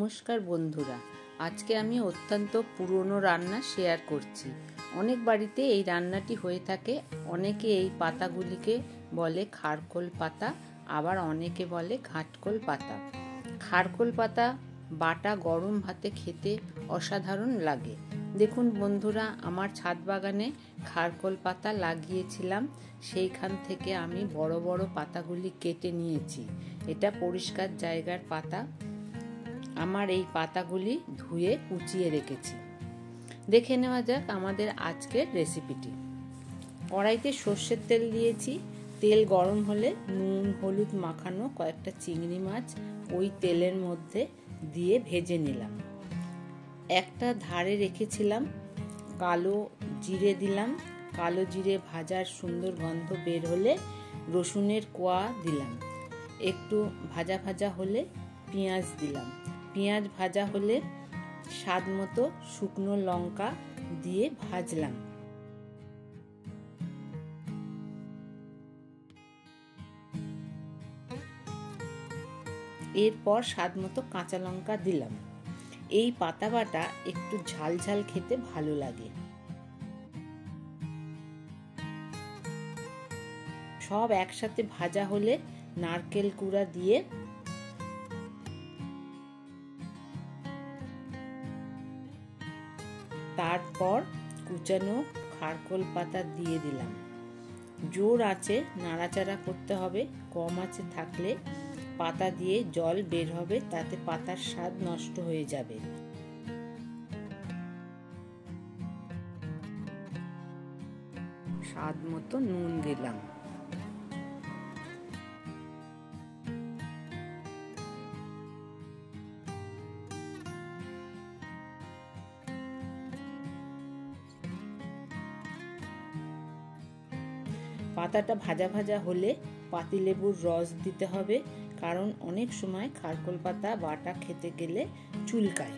নমস্কার বন্ধুরা, আজকে আমি অত্যন্ত পুরনো রান্না শেয়ার করছি। অনেক বাড়িতে এই রান্নাটি হয়ে থাকে। অনেকে এই পাতাগুলিকে বলে খারকোল পাতা, আবার অনেকে বলে ঘাটকোল পাতা। খারকোল পাতা বাটা গরম ভাতে খেতে অসাধারণ লাগে। দেখুন বন্ধুরা, আমার ছাদ বাগানে খারকোল পাতা লাগিয়েছিলাম, সেইখান থেকে আমি বড় বড় পাতাগুলি কেটে নিয়েছি। এটা পরিষ্কার জায়গার পাতা। আমার এই পাতাগুলি ধুয়ে কুচিয়ে রেখেছি। দেখে নেওয়া যাক আমাদের আজকের রেসিপিটি। কড়াইতে সর্ষের তেল দিয়েছি। তেল গরম হলে নুন হলুদ মাখানো কয়েকটা চিংড়ি মাছ ওই তেলের মধ্যে দিয়ে ভেজে নিলাম। একটা ধারে রেখেছিলাম কালো জিরে দিলাম। কালো জিরে ভাজার সুন্দর গন্ধ বের হলে রসুনের কোয়া দিলাম। একটু ভাজা ভাজা হলে পেঁয়াজ দিলাম। পেঁয়াজ ভাজা হলে স্বাদ মতো শুকনো লঙ্কা দিয়ে ভাজলাম। এরপর স্বাদ মতো কাঁচা লঙ্কা দিলাম। এই পাতা বাটা একটু ঝাল ঝাল খেতে ভালো লাগে। সব একসাথে ভাজা হলে নারকেল কুড়া দিয়ে তারপর কুচানো খারকোল পাতা দিয়ে দিলাম। জোর আঁচে নাড়াচাড়া করতে হবে। কম আঁচে থাকলে পাতা দিয়ে জল বের হবে, তাতে পাতার স্বাদ নষ্ট হয়ে যাবে। স্বাদ মতো নুন দিলাম। পাতাটা ভাজা ভাজা হলে পাতিলেবুর রস দিতে হবে, কারণ অনেক সময় খারকোল পাতা বাটা খেতে গেলে চুলকায়।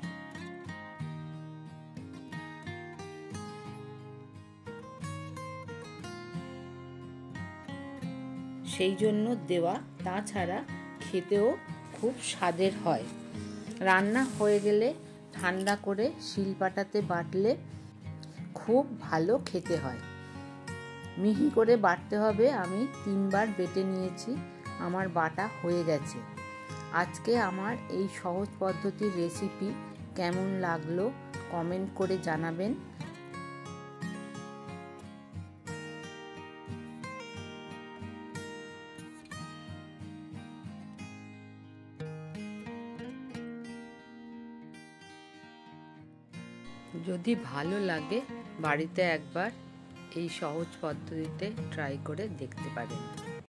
সেই জন্য দেওয়া, তাছাড়া খেতেও খুব স্বাদের হয়। রান্না হয়ে গেলে ঠান্ডা করে শিলপাটাতে বাটলে খুব ভালো খেতে হয়। মিহি করে বাটতে হবে। আমি 3 বার বেটে নিয়েছি, আমার বাটা হয়ে গেছে। আজকে আমার এই সহজ পদ্ধতির রেসিপি কেমন লাগলো কমেন্ট করে জানাবেন। যদি ভালো লাগে বাড়িতে একবার এই সহজ পদ্ধতিতে ট্রাই করে দেখতে পারেন।